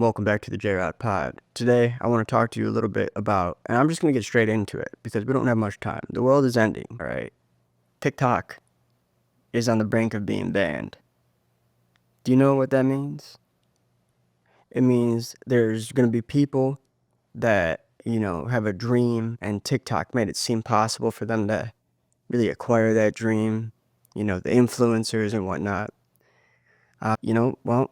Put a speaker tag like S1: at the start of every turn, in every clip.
S1: Welcome back to the J-Rod Pod. Today, I want to talk to you a little bit about, and I'm just going to get straight into it because we don't have much time. The world is ending, all right? TikTok is on the brink of being banned. Do you know what that means? It means there's going to be people that, have a dream, and TikTok made it seem possible for them to really acquire that dream, the influencers and whatnot. Well,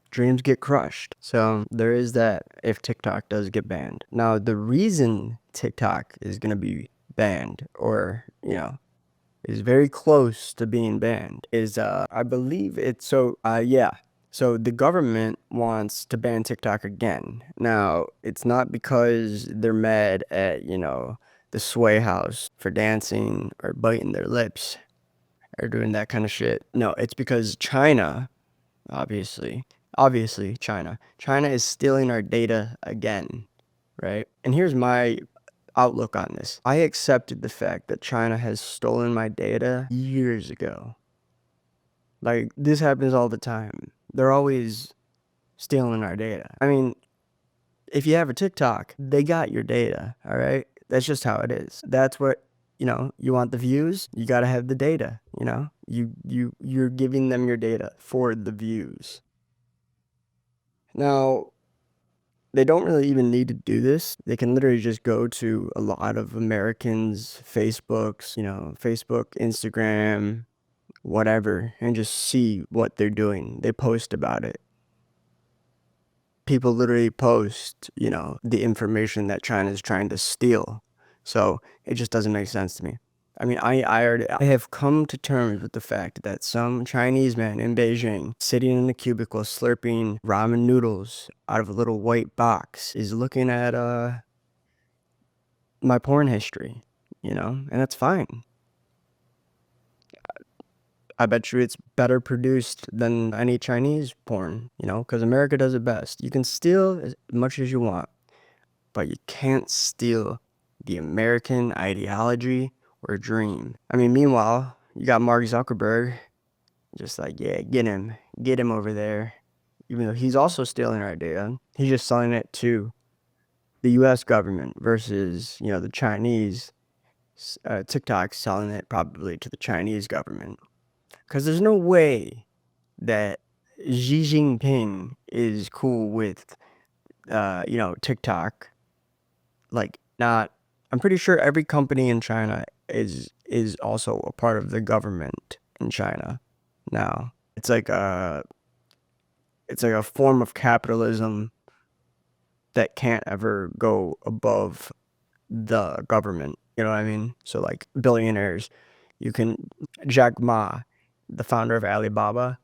S1: dreams get crushed. So there is that if TikTok does get banned. Now, the reason TikTok is going to be banned or, is very close to being banned is, I believe it's yeah. So the government wants to ban TikTok again. Now, it's not because they're mad at, the Sway House for dancing or biting their lips or doing that kind of shit. No, it's because China, obviously China is stealing our data again, right? And here's my outlook on this. I accepted the fact that China has stolen my data years ago. Like, this happens all the time. They're always stealing our data. I mean, if you have a TikTok, they got your data, all right? That's just how it is. That's what, you want the views, you got to have the data, you're giving them your data for the views. Now, they don't really even need to do this. They can literally just go to a lot of Americans' Facebooks, Facebook, Instagram, whatever, and just see what they're doing. They post about it. People literally post, the information that China's trying to steal. So it just doesn't make sense to me. I mean, I have come to terms with the fact that some Chinese man in Beijing sitting in a cubicle slurping ramen noodles out of a little white box is looking at my porn history, and that's fine. I bet you it's better produced than any Chinese porn, because America does it best. You can steal as much as you want, but you can't steal the American ideology or dream. I mean, meanwhile, you got Mark Zuckerberg just like, yeah, get him over there. Even though he's also stealing our data, he's just selling it to the US government versus, the Chinese. TikTok selling it probably to the Chinese government. Because there's no way that Xi Jinping is cool with, TikTok. Like, not, I'm pretty sure every company in China is also a part of the government in China now. It's like a form of capitalism that can't ever go above the government. You know what I mean? So like billionaires, Jack Ma, the founder of Alibaba,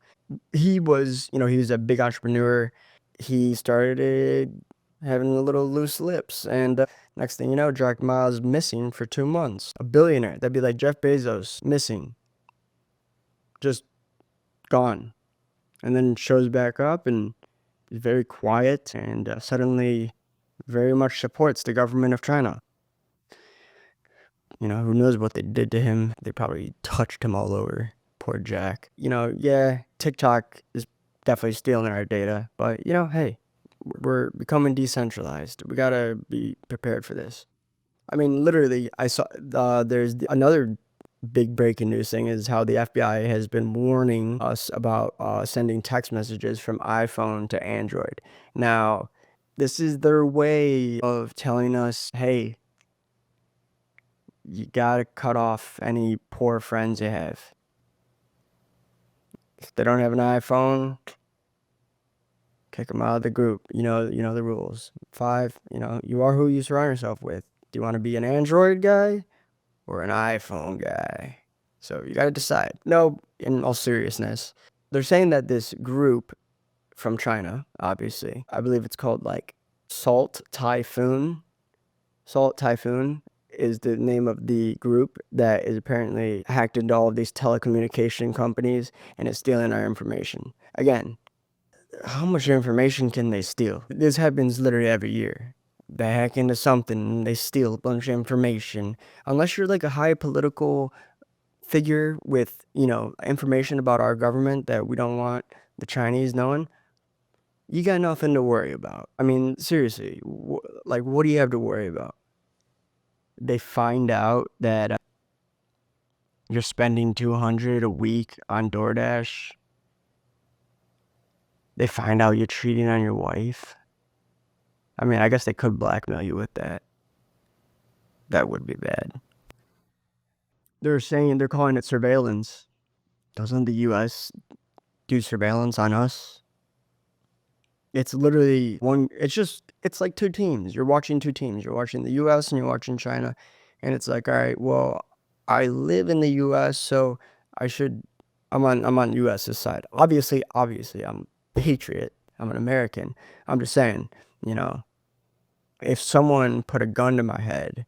S1: he was a big entrepreneur. He started having a little loose lips, and next thing you know, Jack Ma's missing for 2 months. A billionaire, that'd be like Jeff Bezos, missing, just gone, and then shows back up and is very quiet and suddenly very much supports the government of China. Who knows what they did to him? They probably touched him all over. Poor Jack. Yeah, TikTok is definitely stealing our data, but hey, we're becoming decentralized. We gotta be prepared for this. I mean, literally, I saw there's another big breaking news thing is how the FBI has been warning us about sending text messages from iPhone to Android. Now, this is their way of telling us, hey, you gotta cut off any poor friends you have. If they don't have an iPhone, kick them out of the group. You know the rules. 5, you are who you surround yourself with. Do you want to be an Android guy or an iPhone guy? So you gotta decide. No, in all seriousness, they're saying that this group from China, obviously, I believe it's called like Salt Typhoon. Salt Typhoon is the name of the group that is apparently hacked into all of these telecommunication companies and is stealing our information. Again, how much information can they steal? This happens literally every year. They hack into something, they steal a bunch of information. Unless you're like a high political figure with, information about our government that we don't want the Chinese knowing, You got nothing to worry about. I mean, seriously, like, what do you have to worry about? They find out that you're spending 200 a week on DoorDash. They find out you're cheating on your wife. I mean, I guess they could blackmail you with that. That would be bad. They're calling it surveillance. Doesn't the US do surveillance on us? It's literally it's like two teams. You're watching two teams. You're watching the US and you're watching China. And it's like, all right, well, I live in the US, so I should I'm on US's side. Obviously, I'm a patriot. I'm an American. I'm just saying, you know, if someone put a gun to my head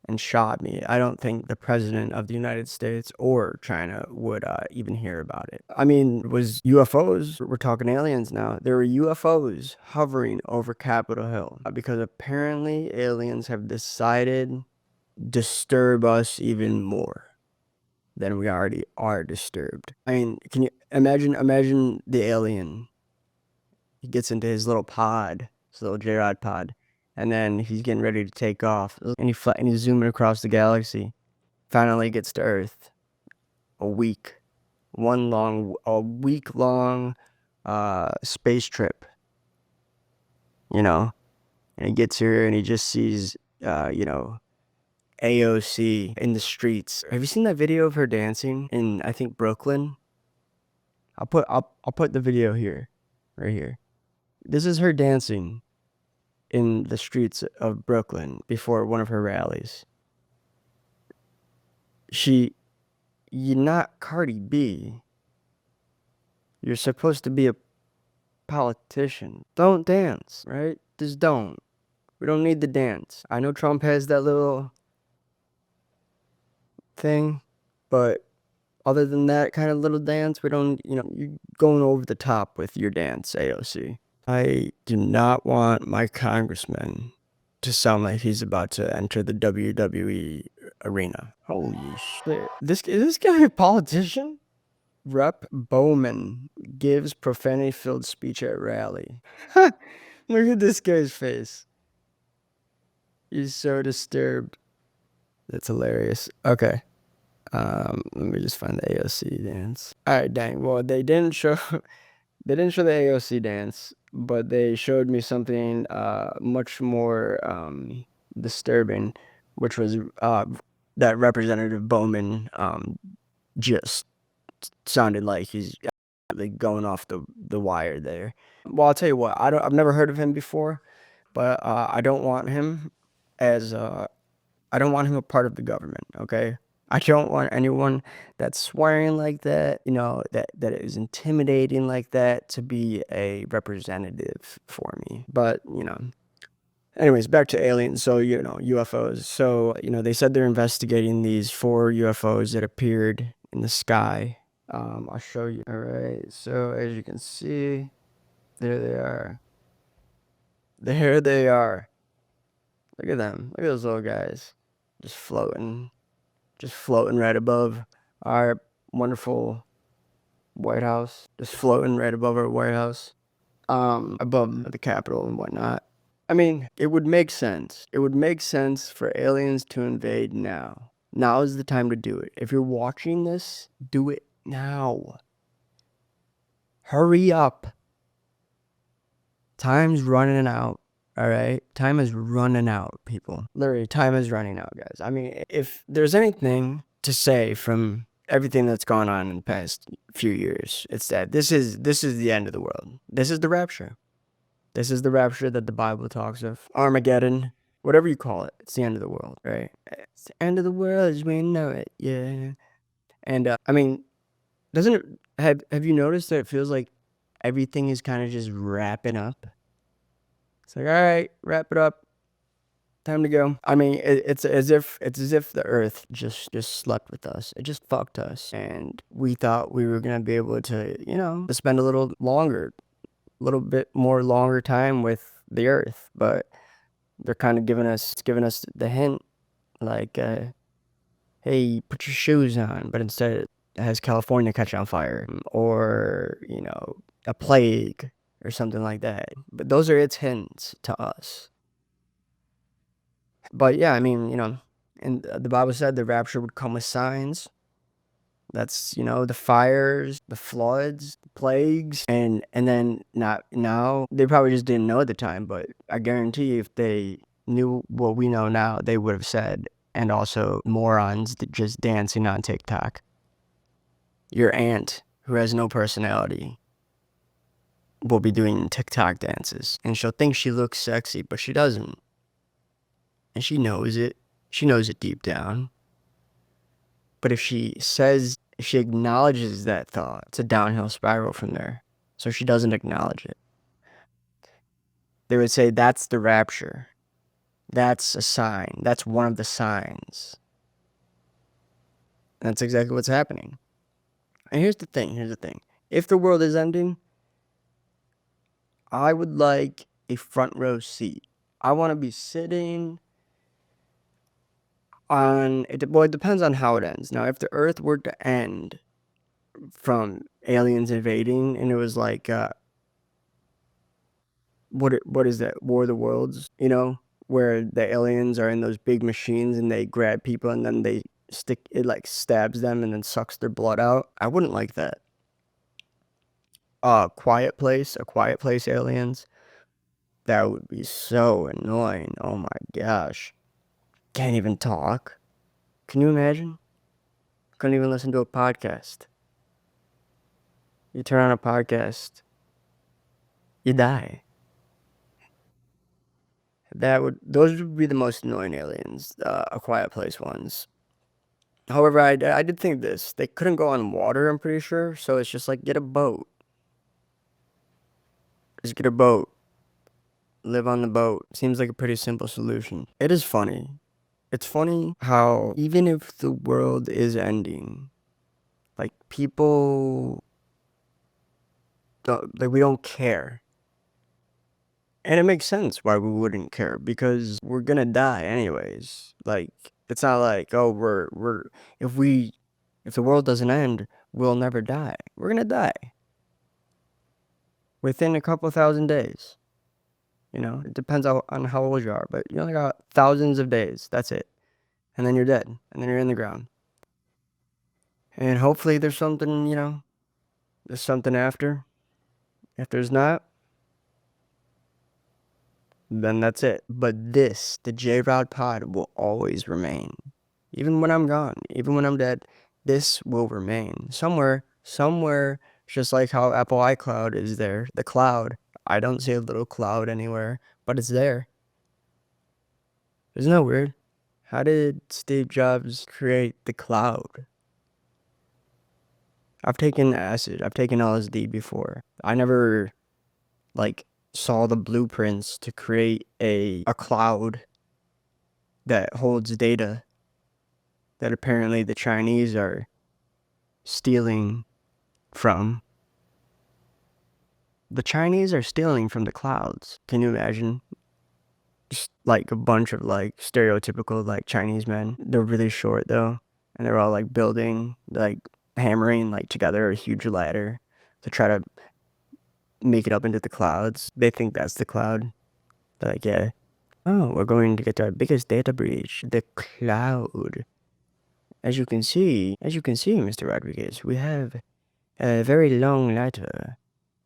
S1: and shot me, I don't think the president of the United States or China would even hear about it. I mean, it was UFOs. We're talking aliens now. There were UFOs hovering over Capitol Hill because apparently aliens have decided to disturb us even more than we already are disturbed. I mean, can you imagine the alien? He gets into his little pod, his little J-Rod pod, and then he's getting ready to take off, and he's zooming across the galaxy. Finally gets to Earth. A week long space trip. You know, and he gets here and he just sees AOC in the streets. Have you seen that video of her dancing in, I think, Brooklyn? I'll put the video here, right here. This is her dancing in the streets of Brooklyn before one of her rallies. You're not Cardi B. You're supposed to be a politician. Don't dance, right? Just don't. We don't need the dance. I know Trump has that little thing, but other than that kind of little dance, we don't, you're going over the top with your dance, AOC. I do not want my congressman to sound like he's about to enter the WWE arena. Holy shit. Is this guy a politician? Rep Bowman gives profanity-filled speech at rally. Look at this guy's face. He's so disturbed. That's hilarious. Okay. Let me just find the AOC dance. Alright, dang. Well, they didn't show the AOC dance, but they showed me something much more disturbing, which was that Representative Bowman just sounded like he's like going off the wire there. Well, I'll tell you what, I've never heard of him before, but I don't want him as I don't want him a part of the government, okay? I don't want anyone that's swearing like that, that is intimidating like that to be a representative for me. But, anyways, back to aliens. So, UFOs. So, they said they're investigating these 4 UFOs that appeared in the sky. I'll show you. All right. So, as you can see, there they are. There they are. Look at them. Look at those little guys. Just floating right above our wonderful White House. Just floating right above our White House. Above the Capitol and whatnot. I mean, it would make sense. It would make sense for aliens to invade now. Now is the time to do it. If you're watching this, do it now. Hurry up. Time's running out. All right? Time is running out, people. Literally, time is running out, guys. I mean, if there's anything to say from everything that's gone on in the past few years, it's that this is the end of the world. This is the rapture. This is the rapture that the Bible talks of. Armageddon, whatever you call it. It's the end of the world, right? It's the end of the world as we know it, yeah. And, I mean, doesn't it, have you noticed that it feels like everything is kind of just wrapping up? It's like, all right, wrap it up. Time to go. I mean, it's as if the earth just slept with us. It just fucked us. And we thought we were going to be able to, to spend a little bit more longer time with the earth, but they're kind of giving us the hint, like, hey, put your shoes on, but instead it has California catch on fire, or a plague or something like that. But those are its hints to us. But yeah, I mean, and the Bible said the rapture would come with signs. That's, the fires, the floods, plagues, and then not now. They probably just didn't know at the time, but I guarantee you if they knew what we know now, they would have said, and also morons that just dancing on TikTok. Your aunt who has no personality will be doing TikTok dances, and she'll think she looks sexy, but she doesn't. And she knows it. She knows it deep down. But if she acknowledges that thought, it's a downhill spiral from there. So she doesn't acknowledge it. They would say that's the rapture. That's a sign. That's one of the signs. And that's exactly what's happening. And here's the thing. If the world is ending, I would like a front row seat. I want to be sitting on it. Well, it depends on how it ends. Now, if the earth were to end from aliens invading and it was like what is that, War of the Worlds, where the aliens are in those big machines and they grab people and then they stick it, like stabs them and then sucks their blood out. I wouldn't like that. A Quiet Place aliens, that would be so annoying. Oh my gosh, can't even talk. Can you imagine? Couldn't even listen to a podcast. You turn on a podcast, you die. Those would be the most annoying aliens, A Quiet Place ones. However, I did think this. They couldn't go on water, I'm pretty sure. So it's just like, get a boat. Just get a boat. Live on the boat. Seems like a pretty simple solution. It is funny. It's funny how even if the world is ending, like people don't, like we don't care. And it makes sense why we wouldn't care because we're gonna die anyways. Like it's not like, oh, if the world doesn't end, we'll never die. We're gonna die within a couple thousand days. It depends on how old you are, but you only got thousands of days. That's it. And then you're dead. And then you're in the ground. And hopefully there's something, there's something after. If there's not, then that's it. But the J Rod Pod, will always remain. Even when I'm gone, even when I'm dead, this will remain. Somewhere, just like how Apple iCloud is there, the cloud. I don't see a little cloud anywhere, but it's there. Isn't that weird? How did Steve Jobs create the cloud? I've taken acid. I've taken LSD before. I never, like, saw the blueprints to create a cloud that holds data that apparently the Chinese are stealing from. The Chinese are stealing from the clouds. Can you imagine? Just like a bunch of like stereotypical like Chinese men. They're really short though. And they're all like building, like hammering like together a huge ladder to try to make it up into the clouds. They think that's the cloud. They're like, yeah. Oh, we're going to get our biggest data breach, the cloud. As you can see, Mr. Rodriguez, we have a very long ladder.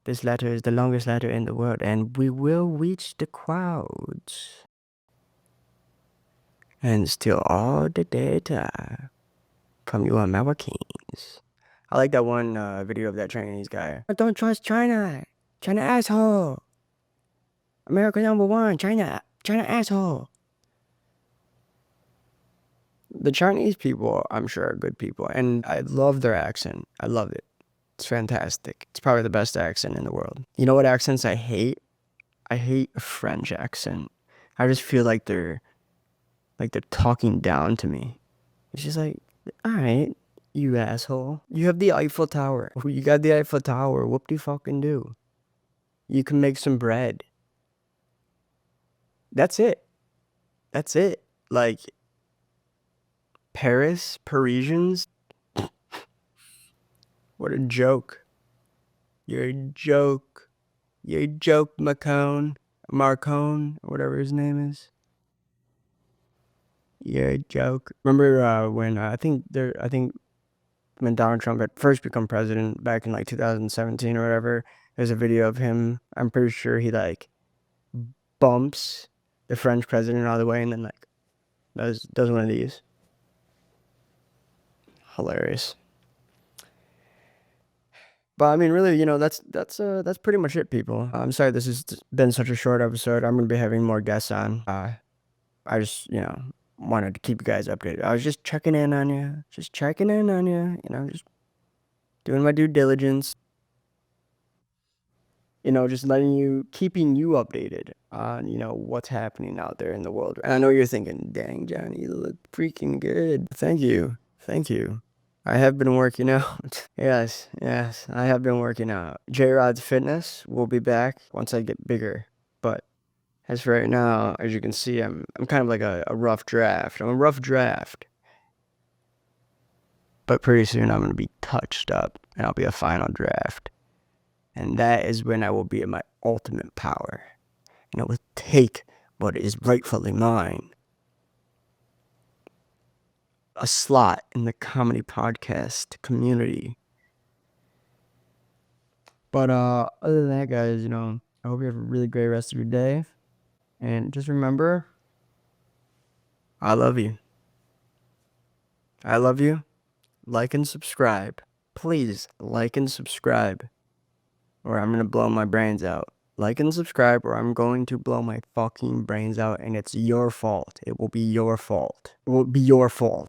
S1: This ladder is the longest ladder in the world, and we will reach the clouds. And steal all the data from you Americans. I like that one video of that Chinese guy. Don't trust China. China asshole. America number one. China asshole. The Chinese people, I'm sure, are good people, and I love their accent. I love it. It's fantastic. It's probably the best accent in the world. You know what accents I hate? I hate a French accent. I just feel like they're talking down to me. It's just like, all right, you asshole. You have the Eiffel Tower. You got the Eiffel Tower. Whoop de fucking do. You can make some bread. That's it. That's it. Like, Parisians, what a joke. You're a joke. You joke, Marcone, or whatever his name is. Yeah, joke. Remember when I think when Donald Trump had first become president back in like 2017 or whatever, there's a video of him. I'm pretty sure he like bumps the French president out of the way and then like does one of these. Hilarious. But I mean, really, that's pretty much it, people. I'm sorry this has been such a short episode. I'm gonna be having more guests on. I just wanted to keep you guys updated. I was just checking in on you, just checking in on you. Just doing my due diligence. Just keeping you updated on what's happening out there in the world. And I know you're thinking, dang, Johnny, you look freaking good. Thank you. I have been working out. Yes, I have been working out. J-Rod's Fitness will be back once I get bigger. But as for right now, as you can see, I'm kind of like a rough draft. I'm a rough draft. But pretty soon I'm going to be touched up and I'll be a final draft. And that is when I will be at my ultimate power. And I will take what is rightfully mine. A slot in the comedy podcast community. But other than that, guys, I hope you have a really great rest of your day. And just remember, I love you. I love you. Like and subscribe. Please like and subscribe, or I'm gonna blow my brains out. Like and subscribe, or I'm going to blow my fucking brains out, and it's your fault. It will be your fault. It will be your fault.